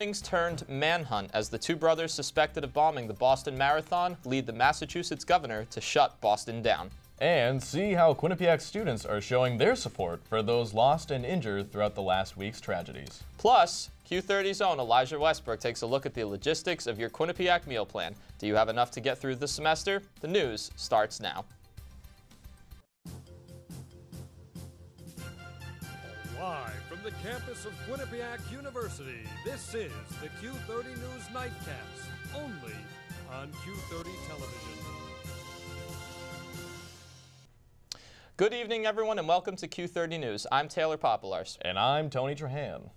Things turned manhunt as the two brothers suspected of bombing the Boston Marathon lead the Massachusetts governor to shut Boston down. And see how Quinnipiac students are showing their support for those lost and injured throughout the last week's tragedies. Plus, Q30's own Elijah Westbrook takes a look at the logistics of your Quinnipiac meal plan. Do you have enough to get through the semester? The news starts now. Live from the campus of Quinnipiac University, this is the Q30 News Nightcast, only on Q30 Television. Good evening, everyone, and welcome to Q30 News. I'm Taylor Popielarz. And I'm Tony Trahan.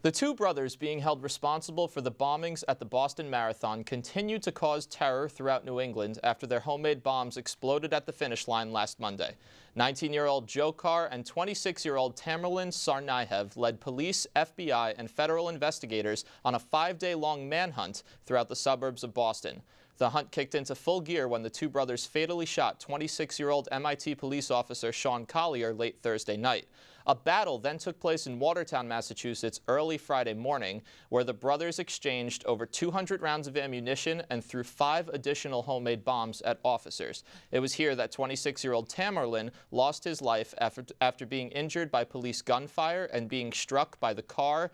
The two brothers being held responsible for the bombings at the Boston Marathon continue to cause terror throughout New England after their homemade bombs exploded at the finish line last Monday. 19-year-old Joe Carr and 26-year-old Tamerlan Tsarnaev led police, FBI, and federal investigators on a 5-day-long manhunt throughout the suburbs of Boston. The hunt kicked into full gear when the two brothers fatally shot 26-year-old MIT police officer Sean Collier late Thursday night. A battle then took place in Watertown, Massachusetts early Friday morning, where the brothers exchanged over 200 rounds of ammunition and threw 5 additional homemade bombs at officers. It was here that 26-year-old Tamerlan lost his life after being injured by police gunfire and being struck by the car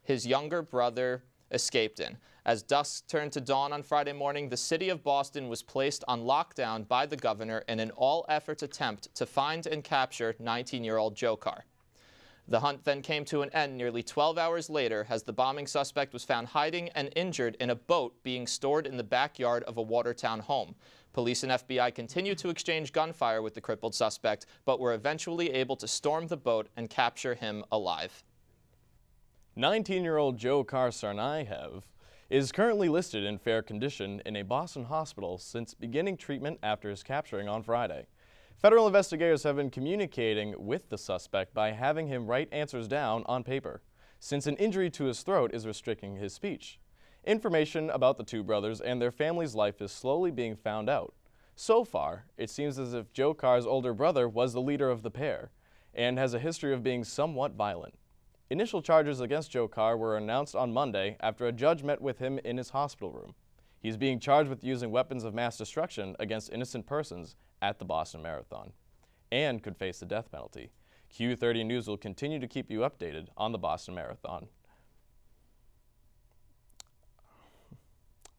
his younger brother escaped in. As dusk turned to dawn on Friday morning, the city of Boston was placed on lockdown by the governor in an all-efforts attempt to find and capture 19-year-old Joe Carr. The hunt then came to an end nearly 12 hours later as the bombing suspect was found hiding and injured in a boat being stored in the backyard of a Watertown home. Police and FBI continued to exchange gunfire with the crippled suspect, but were eventually able to storm the boat and capture him alive. 19-year-old Joe Carr Tsarnaev is currently listed in fair condition in a Boston hospital since beginning treatment after his capturing on Friday. Federal investigators have been communicating with the suspect by having him write answers down on paper, since an injury to his throat is restricting his speech. Information about the two brothers and their family's life is slowly being found out. So far, it seems as if Joe Carr's older brother was the leader of the pair and has a history of being somewhat violent. Initial charges against Joe Carr were announced on Monday after a judge met with him in his hospital room. He's being charged with using weapons of mass destruction against innocent persons at the Boston Marathon and could face the death penalty. Q30 News will continue to keep you updated on the Boston Marathon.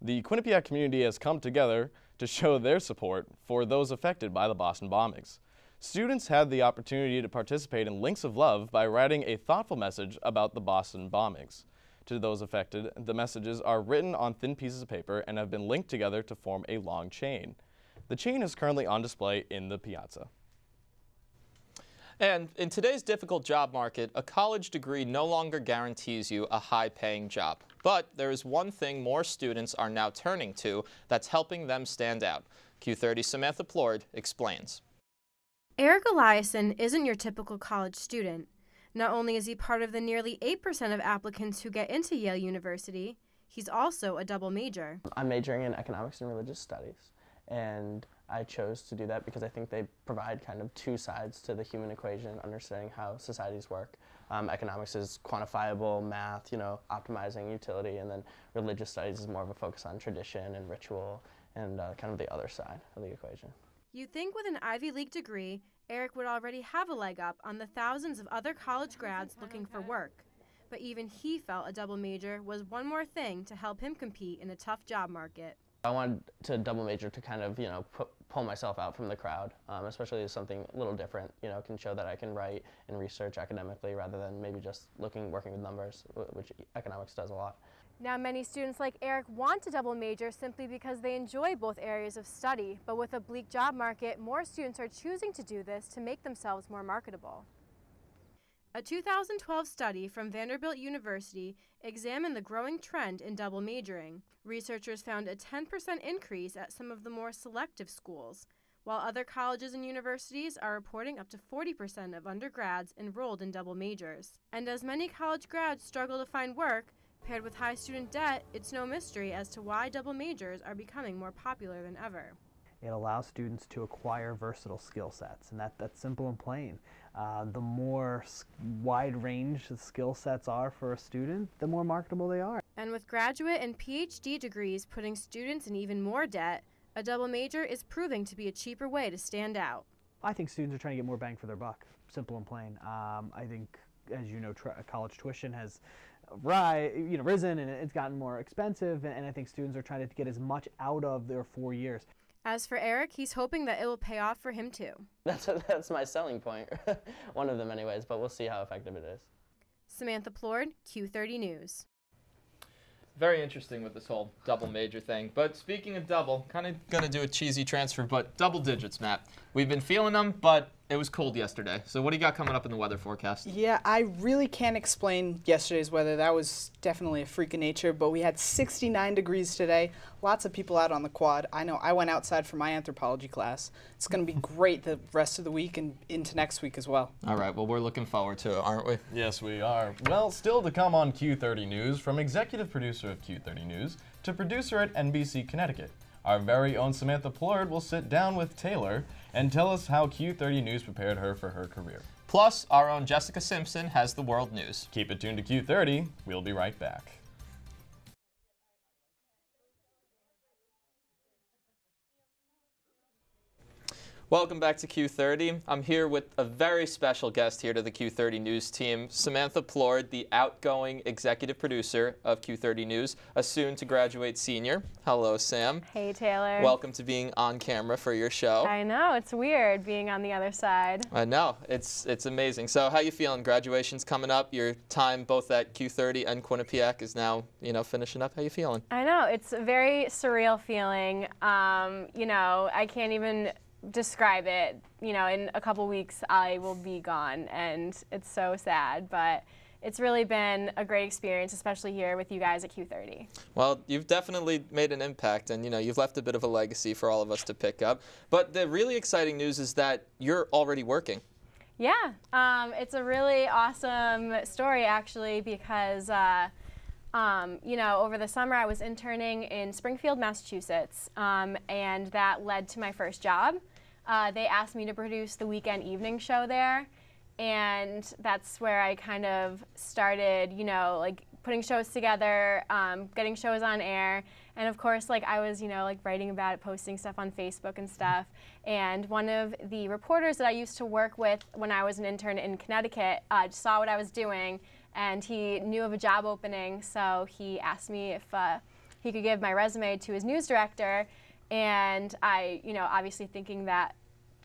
The Quinnipiac community has come together to show their support for those affected by the Boston bombings. Students had the opportunity to participate in Links of Love by writing a thoughtful message about the Boston bombings. To those affected, the messages are written on thin pieces of paper and have been linked together to form a long chain. The chain is currently on display in the piazza. And in today's difficult job market, a college degree no longer guarantees you a high-paying job. But there is one thing more students are now turning to that's helping them stand out. Q30's Samantha Plourde explains. Eric Eliason isn't your typical college student. Not only is he part of the nearly 8% of applicants who get into Yale University, he's also a double major. I'm majoring in economics and religious studies, and I chose to do that because I think they provide kind of two sides to the human equation, understanding how societies work. Economics is quantifiable, math, optimizing utility, and then religious studies is more of a focus on tradition and ritual and kind of the other side of the equation. You'd think with an Ivy League degree, Eric would already have a leg up on the thousands of other college grads looking for work. But even he felt a double major was one more thing to help him compete in a tough job market. I wanted to double major to kind of, pull myself out from the crowd, especially as something a little different, can show that I can write and research academically rather than maybe just working with numbers, which economics does a lot. Now, many students like Eric want to double major simply because they enjoy both areas of study, but with a bleak job market, more students are choosing to do this to make themselves more marketable. A 2012 study from Vanderbilt University examined the growing trend in double majoring. Researchers found a 10% increase at some of the more selective schools, while other colleges and universities are reporting up to 40% of undergrads enrolled in double majors. And as many college grads struggle to find work, paired with high student debt, it's no mystery as to why double majors are becoming more popular than ever. It allows students to acquire versatile skill sets, and that's simple and plain. The more wide range the skill sets are for a student, the more marketable they are. And with graduate and PhD degrees putting students in even more debt, a double major is proving to be a cheaper way to stand out. I think students are trying to get more bang for their buck, simple and plain. I think, as you know, college tuition has risen and it's gotten more expensive, and I think students are trying to get as much out of their 4 years. As for Eric, he's hoping that it will pay off for him too. That's my selling point, one of them anyways, but we'll see how effective it is. Samantha Plourde, Q30 News. Very interesting with this whole double major thing. But speaking of double, kind of going to do a cheesy transfer, but double digits, Matt. We've been feeling them, but it was cold yesterday. So what do you got coming up in the weather forecast? Yeah, I really can't explain yesterday's weather. That was definitely a freak of nature, but we had 69 degrees today. Lots of people out on the quad. I know I went outside for my anthropology class. It's going to be great the rest of the week and into next week as well. All right, well, we're looking forward to it, aren't we? Yes, we are. Well, still to come on Q30 News, from executive producer of Q30 News to producer at NBC Connecticut, our very own Samantha Plourde will sit down with Taylor and tell us how Q30 News prepared her for her career. Plus, our own Jessica Simpson has the world news. Keep it tuned to Q30. We'll be right back. Welcome back to Q30. I'm here with a very special guest here to the Q30 News team, Samantha Plourde, the outgoing executive producer of Q30 News, a soon-to-graduate senior. Hello, Sam. Hey, Taylor. Welcome to being on camera for your show. I know, it's weird being on the other side. I know, it's amazing. So how you feeling? Graduation's coming up. Your time both at Q30 and Quinnipiac is now, finishing up. How you feeling? I know, it's a very surreal feeling. I can't even describe it. In a couple weeks I will be gone, and it's so sad, but it's really been a great experience, especially here with you guys at Q30. Well, you've definitely made an impact, and you've left a bit of a legacy for all of us to pick up. But the really exciting news is that you're already working. Yeah, it's a really awesome story actually, because over the summer I was interning in Springfield, Massachusetts, and that led to my first job. They asked me to produce the weekend evening show there, and that's where I kind of started, putting shows together, getting shows on air, and of course, I was, writing about it, posting stuff on Facebook and stuff. And one of the reporters that I used to work with when I was an intern in Connecticut saw what I was doing, and he knew of a job opening, so he asked me if he could give my resume to his news director. And I, obviously thinking that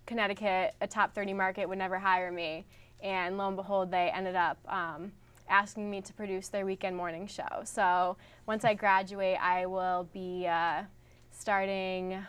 Connecticut, a top 30 market, would never hire me. And lo and behold, they ended up asking me to produce their weekend morning show. So once I graduate, I will be starting,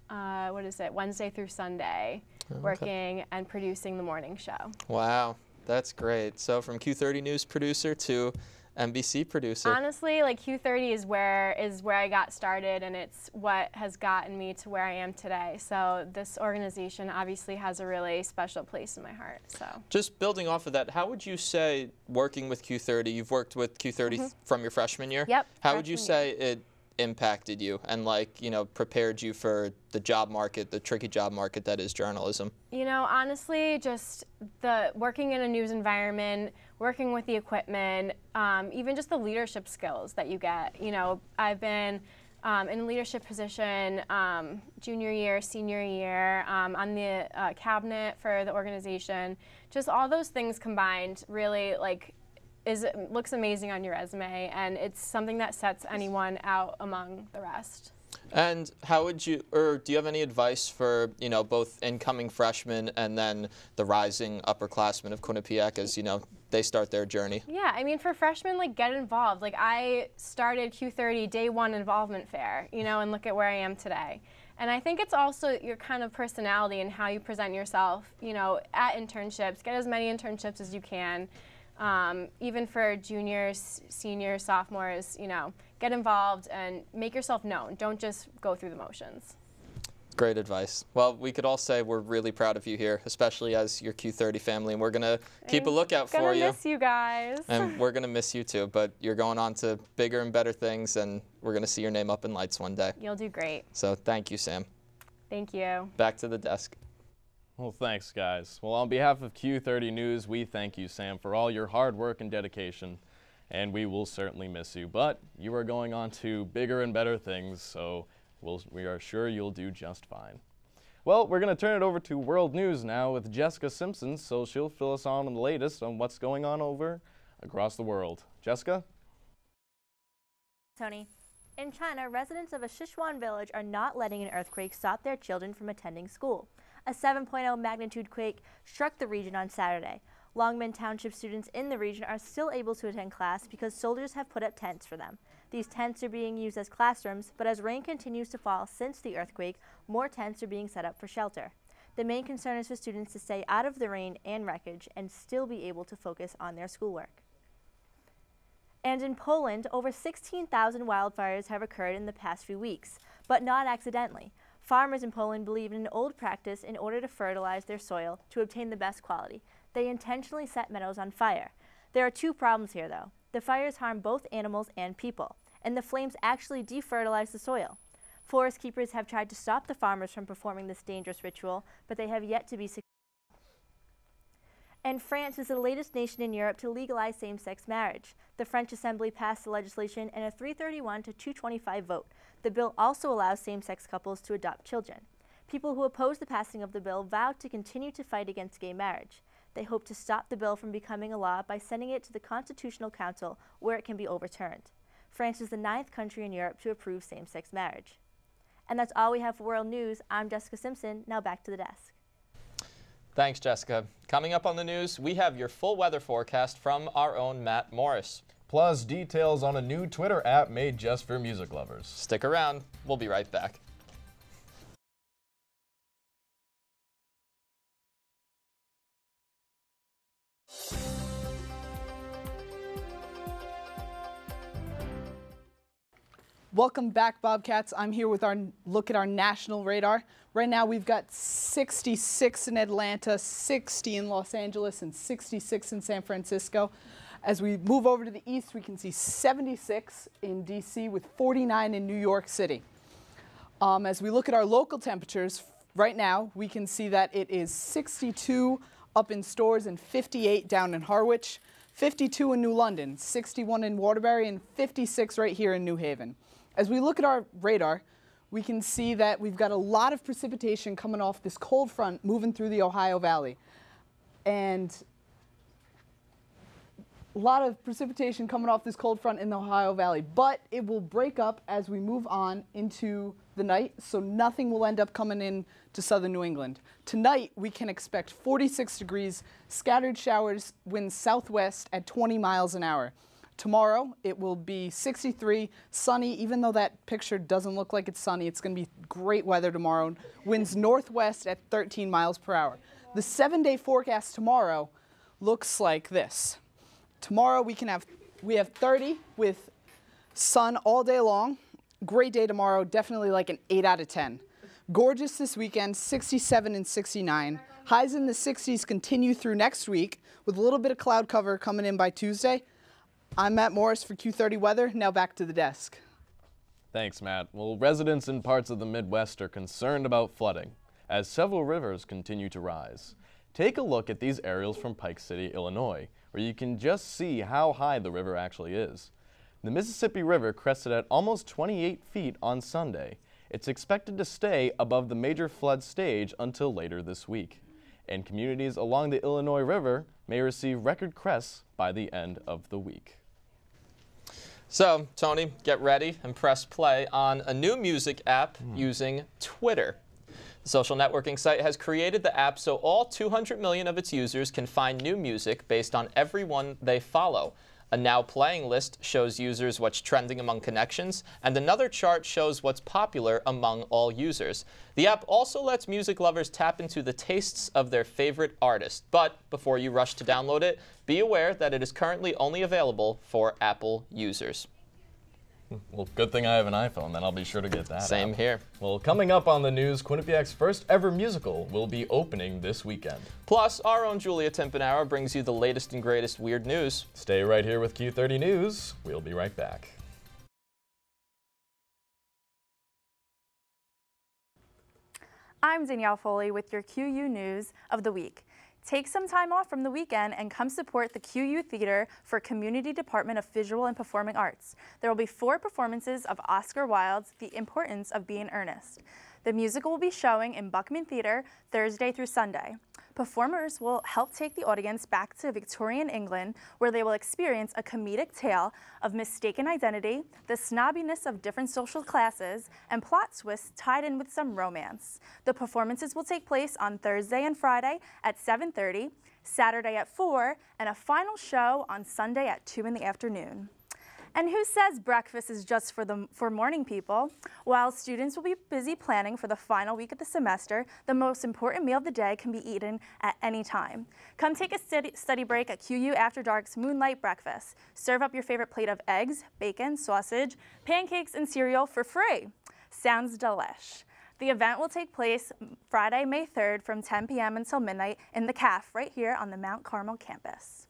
Wednesday through Sunday, working and producing the morning show. Wow, that's great. So from Q30 News producer to NBC producer. Honestly, Q30 is where I got started, and it's what has gotten me to where I am today. So this organization obviously has a really special place in my heart. So just building off of that, how would you say working with Q30, you've worked with Q30 from your freshman year? Yep. How would you say it impacted you and prepared you for the job market, the tricky job market that is journalism? Honestly, just working in a news environment, working with the equipment, even just the leadership skills that you get. I've been in a leadership position junior year, senior year, on the cabinet for the organization. Just all those things combined really looks amazing on your resume, and it's something that sets anyone out among the rest. And how would you, or do you have any advice for, both incoming freshmen and then the rising upperclassmen of Quinnipiac as, they start their journey? Yeah, I mean, for freshmen, get involved. I started Q30 day one involvement fair, and look at where I am today. And I think it's also your kind of personality and how you present yourself, at internships. Get as many internships as you can. Even for juniors, seniors, sophomores, get involved and make yourself known. Don't just go through the motions. Great advice. Well, we could all say we're really proud of you here, especially as your Q30 family, and we're going to keep a lookout for you. Gonna miss you guys. And we're going to miss you too, but you're going on to bigger and better things, and we're going to see your name up in lights one day. You'll do great. So thank you, Sam. Thank you. Back to the desk. Well, thanks, guys. Well, on behalf of Q30 News, we thank you, Sam, for all your hard work and dedication, and we will certainly miss you. But you are going on to bigger and better things, so we are sure you'll do just fine. Well, we're going to turn it over to World News now with Jessica Simpson, so she'll fill us on the latest on what's going on over across the world. Jessica? Tony. In China, residents of a Sichuan village are not letting an earthquake stop their children from attending school. A 7.0 magnitude quake struck the region on Saturday. Longmen Township students in the region are still able to attend class because soldiers have put up tents for them. These tents are being used as classrooms, but as rain continues to fall since the earthquake, more tents are being set up for shelter. The main concern is for students to stay out of the rain and wreckage and still be able to focus on their schoolwork. And in Poland, over 16,000 wildfires have occurred in the past few weeks, but not accidentally. Farmers in Poland believe in an old practice in order to fertilize their soil to obtain the best quality. They intentionally set meadows on fire. There are two problems here, though. The fires harm both animals and people, and the flames actually defertilize the soil. Forest keepers have tried to stop the farmers from performing this dangerous ritual, but they have yet to be successful. And France is the latest nation in Europe to legalize same-sex marriage. The French Assembly passed the legislation in a 331 to 225 vote. The bill also allows same-sex couples to adopt children. People who oppose the passing of the bill vowed to continue to fight against gay marriage. They hope to stop the bill from becoming a law by sending it to the Constitutional Council, where it can be overturned. France is the 9th country in Europe to approve same-sex marriage. And that's all we have for World News. I'm Jessica Simpson. Now back to the desk. Thanks, Jessica. Coming up on the news, we have your full weather forecast from our own Matt Morris. Plus, details on a new Twitter app made just for music lovers. Stick around. We'll be right back. Welcome back, Bobcats. I'm here with our look at our national radar. Right now we've got 66 in Atlanta, 60 in Los Angeles, and 66 in San Francisco. As we move over to the east, we can see 76 in D.C. with 49 in New York City. As we look at our local temperatures, right now we can see that it is 62 up in Stores and 58 down in Harwich, 52 in New London, 61 in Waterbury, and 56 right here in New Haven. As we look at our radar, we can see that we've got a lot of precipitation coming off this cold front moving through the Ohio Valley. And a lot of precipitation coming off this cold front in the Ohio Valley, but it will break up as we move on into the night, so nothing will end up coming in to southern New England. Tonight, we can expect 46 degrees, scattered showers, winds southwest at 20 miles an hour. Tomorrow, it will be 63, sunny. Even though that picture doesn't look like it's sunny, it's going to be great weather tomorrow. Winds northwest at 13 miles per hour. The 7-day forecast tomorrow looks like this. Tomorrow, we have 30 with sun all day long. Great day tomorrow, definitely like an 8 out of 10. Gorgeous this weekend, 67 and 69. Highs in the 60s continue through next week with a little bit of cloud cover coming in by Tuesday. I'm Matt Morris for Q30 Weather. Now back to the desk. Thanks, Matt. Well, residents in parts of the Midwest are concerned about flooding as several rivers continue to rise. Take a look at these aerials from Pike City, Illinois, where you can just see how high the river actually is. The Mississippi River crested at almost 28 feet on Sunday. It's expected to stay above the major flood stage until later this week. And communities along the Illinois River may receive record crests by the end of the week. So, Tony, get ready and press play on a new music app using Twitter. The social networking site has created the app so all 200 million of its users can find new music based on everyone they follow. A now playing list shows users what's trending among connections, and another chart shows what's popular among all users. The app also lets music lovers tap into the tastes of their favorite artist. But before you rush to download it, be aware that it is currently only available for Apple users. Well, good thing I have an iPhone, then I'll be sure to get that. Same here. Well, coming up on the news, Quinnipiac's first ever musical will be opening this weekend. Plus, our own Julia Timpanaro brings you the latest and greatest weird news. Stay right here with Q30 News. We'll be right back. I'm Danielle Foley with your QU News of the week. Take some time off from the weekend and come support the QU Theater for Community Department of Visual and Performing Arts. There will be 4 performances of Oscar Wilde's The Importance of Being Earnest. The musical will be showing in Buckman Theater Thursday through Sunday. Performers will help take the audience back to Victorian England, where they will experience a comedic tale of mistaken identity, the snobbiness of different social classes, and plot twists tied in with some romance. The performances will take place on Thursday and Friday at 7:30, Saturday at 4, and a final show on Sunday at 2 in the afternoon. And who says breakfast is just for morning people? While students will be busy planning for the final week of the semester, the most important meal of the day can be eaten at any time. Come take a study break at QU After Dark's Moonlight Breakfast. Serve up your favorite plate of eggs, bacon, sausage, pancakes, and cereal for free. Sounds delish. The event will take place Friday, May 3rd from 10 p.m. until midnight in the CAF right here on the Mount Carmel campus.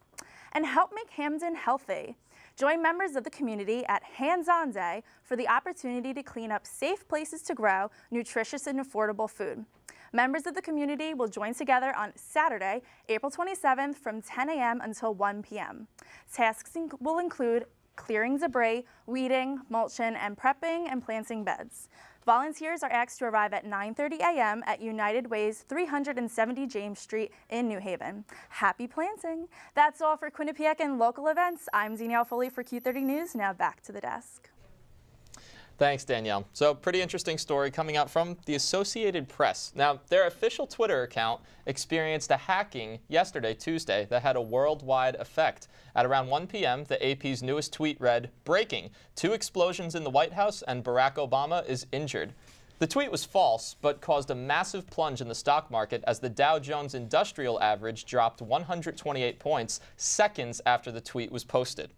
And help make Hamden healthy. Join members of the community at Hands On Day for the opportunity to clean up safe places to grow nutritious and affordable food. Members of the community will join together on Saturday, April 27th from 10 a.m. until 1 p.m. Tasks will include clearing debris, weeding, mulching, and prepping and planting beds. Volunteers are asked to arrive at 9:30 a.m. at United Way's 370 James Street in New Haven. Happy planting! That's all for Quinnipiac and local events. I'm Danielle Foley for Q30 News. Now back to the desk. Thanks, Danielle. So, pretty interesting story coming out from the Associated Press. Now, their official Twitter account experienced a hacking yesterday, Tuesday, that had a worldwide effect. At around 1 p.m., the AP's newest tweet read, "Breaking: 2 explosions in the White House and Barack Obama is injured." The tweet was false, but caused a massive plunge in the stock market as the Dow Jones Industrial Average dropped 128 points seconds after the tweet was posted.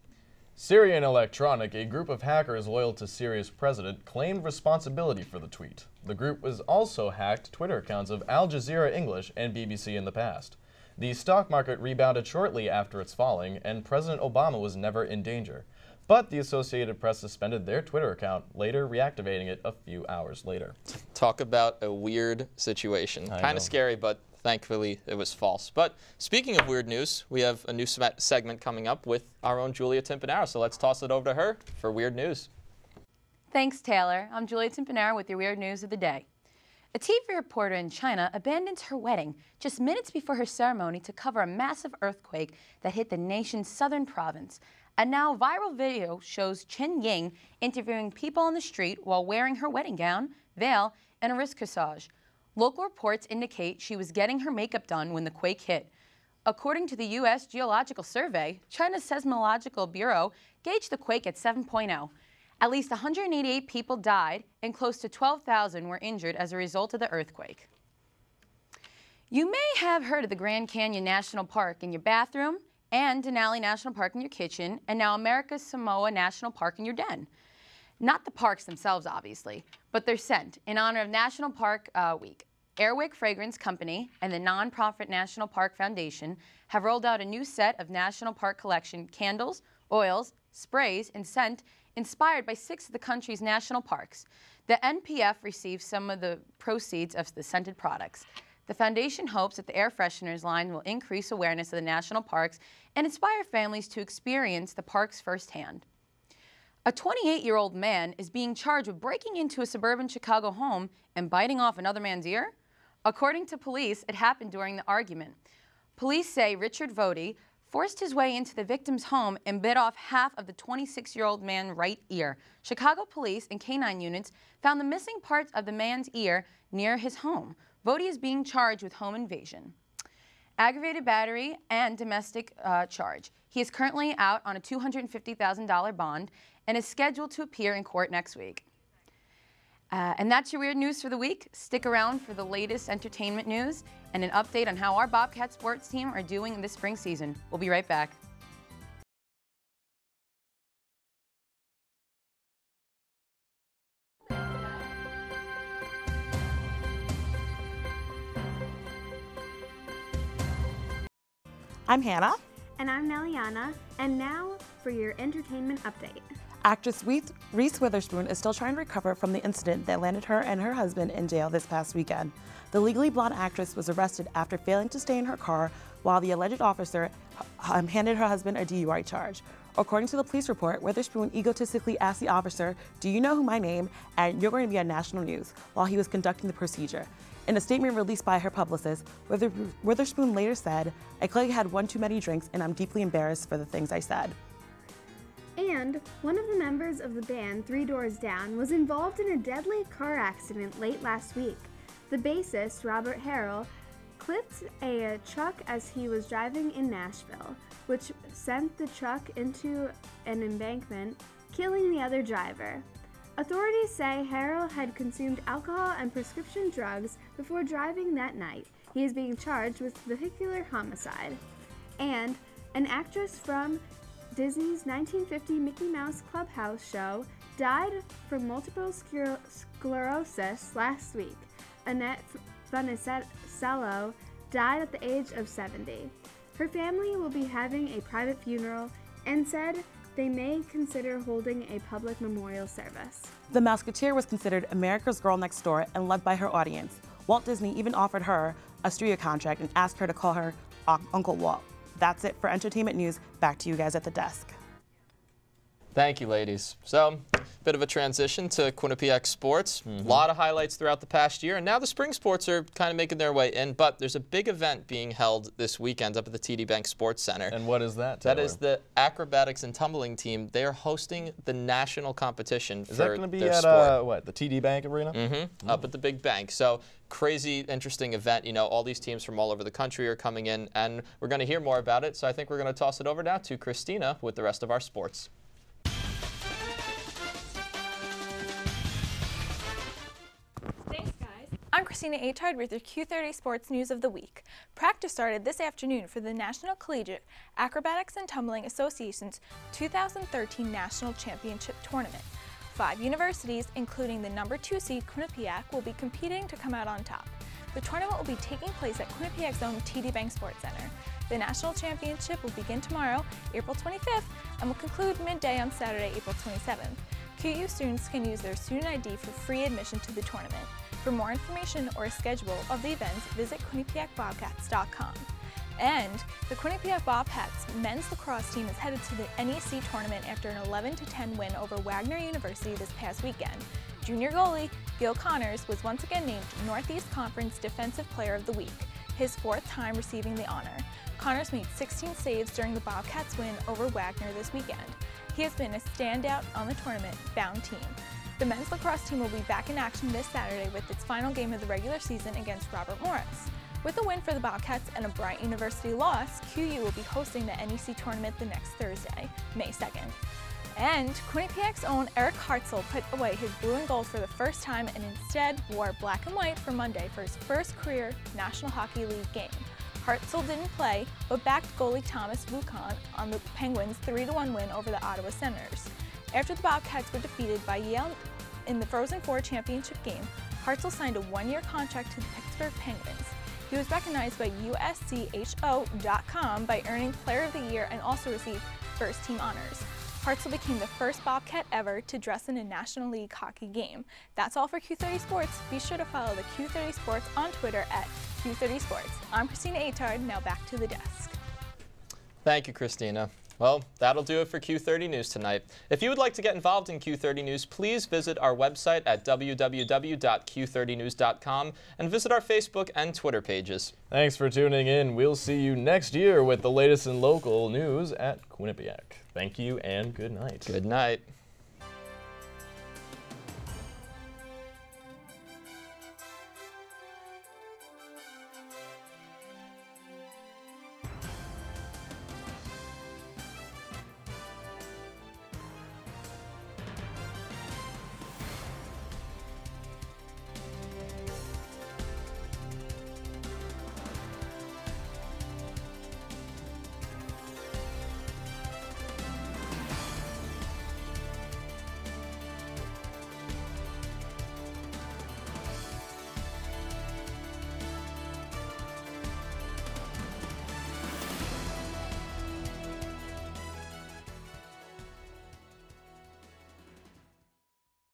Syrian Electronic, a group of hackers loyal to Syria's president, claimed responsibility for the tweet. The group has also hacked Twitter accounts of Al Jazeera English and BBC in the past. The stock market rebounded shortly after its falling, and President Obama was never in danger. But the Associated Press suspended their Twitter account, later reactivating it a few hours later. Talk about a weird situation. Kind of scary, but thankfully it was false. But speaking of weird news, we have a new segment coming up with our own Julia Timpanaro. So let's toss it over to her for weird news. Thanks, Taylor. I'm Julia Timpanaro with your weird news of the day. A TV reporter in China abandoned her wedding just minutes before her ceremony to cover a massive earthquake that hit the nation's southern province. A now viral video shows Chen Ying interviewing people on the street while wearing her wedding gown, veil, and a wrist corsage. Local reports indicate she was getting her makeup done when the quake hit. According to the U.S. Geological Survey, China's Seismological Bureau gauged the quake at 7.0. At least 188 people died and close to 12,000 were injured as a result of the earthquake. You may have heard of the Grand Canyon National Park in your bathroom and Denali National Park in your kitchen, and now America's Samoa National Park in your den. Not the parks themselves, obviously, but their scent in honor of National Park Week. Airwick Fragrance Company and the nonprofit National Park Foundation have rolled out a new set of National Park Collection candles, oils, sprays, and scent inspired by 6 of the country's national parks. The NPF receives some of the proceeds of the scented products. The foundation hopes that the air fresheners line will increase awareness of the national parks and inspire families to experience the parks firsthand. A 28-year-old man is being charged with breaking into a suburban Chicago home and biting off another man's ear. According to police, it happened during the argument. Police say Richard Vody forced his way into the victim's home and bit off half of the 26-year-old man's right ear. Chicago police and canine units found the missing parts of the man's ear near his home. Vody is being charged with home invasion, aggravated battery, and domestic charge. He is currently out on a $250,000 bond and is scheduled to appear in court next week. And that's your weird news for the week. Stick around for the latest entertainment news and an update on how our Bobcat sports team are doing this spring season. We'll be right back. I'm Hannah. And I'm Neliana. And now for your entertainment update. Actress Reese Witherspoon is still trying to recover from the incident that landed her and her husband in jail this past weekend. The Legally Blonde actress was arrested after failing to stay in her car while the alleged officer handed her husband a DUI charge. According to the police report, Witherspoon egotistically asked the officer, "Do you know who my name? And you're going to be on national news," while he was conducting the procedure. In a statement released by her publicist, Witherspoon later said, "I clearly had one too many drinks and I'm deeply embarrassed for the things I said." And one of the members of the band Three Doors Down was involved in a deadly car accident late last week. The bassist, Robert Harrell, clipped a truck as he was driving in Nashville, which sent the truck into an embankment, killing the other driver. Authorities say Harrell had consumed alcohol and prescription drugs before driving that night. He is being charged with vehicular homicide. And an actress from Disney's 1950 Mickey Mouse Clubhouse show died from multiple sclerosis last week. Annette Funicello died at the age of 70. Her family will be having a private funeral and said they may consider holding a public memorial service. The Mouseketeer was considered America's Girl Next Door and loved by her audience. Walt Disney even offered her a studio contract and asked her to call her Uncle Walt. That's it for entertainment news. Back to you guys at the desk. Thank you, ladies. So, bit of a transition to Quinnipiac sports. A lot of highlights throughout the past year, and now the spring sports are kind of making their way in, but there's a big event being held this weekend up at the TD Bank Sports Center. And what is that, Taylor? That is the acrobatics and tumbling team. They are hosting the national competition for their sport. Is that going to be at, what, the TD Bank Arena? Up at the big bank. So, crazy, interesting event. You know, all these teams from all over the country are coming in, and we're going to hear more about it. So I think we're going to toss it over now to Christina with the rest of our sports. I'm Christina Atard with your Q30 Sports News of the Week. Practice started this afternoon for the National Collegiate Acrobatics and Tumbling Association's 2013 National Championship Tournament. 5 universities, including the #2 seed Quinnipiac, will be competing to come out on top. The tournament will be taking place at Quinnipiac's own TD Bank Sports Center. The National Championship will begin tomorrow, April 25th, and will conclude midday on Saturday, April 27th. QU students can use their student ID for free admission to the tournament. For more information or a schedule of the events, visit QuinnipiacBobcats.com. And the Quinnipiac Bobcats men's lacrosse team is headed to the NEC tournament after an 11-10 win over Wagner University this past weekend. Junior goalie Gil Connors was once again named Northeast Conference Defensive Player of the Week, his 4th time receiving the honor. Connors made 16 saves during the Bobcats' win over Wagner this weekend. He has been a standout on the tournament-bound team. The men's lacrosse team will be back in action this Saturday with its final game of the regular season against Robert Morris. With a win for the Bobcats and a Bryant University loss, QU will be hosting the NEC tournament the next Thursday, May 2nd. And Quinnipiac's own Eric Hartzell put away his blue and gold for the first time and instead wore black and white for Monday for his first career National Hockey League game. Hartzell didn't play, but backed goalie Thomas Vukan on the Penguins' 3-1 win over the Ottawa Senators. After the Bobcats were defeated by Yale in the Frozen Four championship game, Hartzell signed a 1-year contract to the Pittsburgh Penguins. He was recognized by USCHO.com by earning Player of the Year and also received first-team honors. Hartzell became the first Bobcat ever to dress in a National League hockey game. That's all for Q30 Sports. Be sure to follow the Q30 Sports on Twitter at Q30 Sports. I'm Christina Atard. Now back to the desk. Thank you, Christina. Well, that'll do it for Q30 News tonight. If you would like to get involved in Q30 News, please visit our website at www.q30news.com and visit our Facebook and Twitter pages. Thanks for tuning in. We'll see you next year with the latest in local news at Quinnipiac. Thank you and good night. Good night.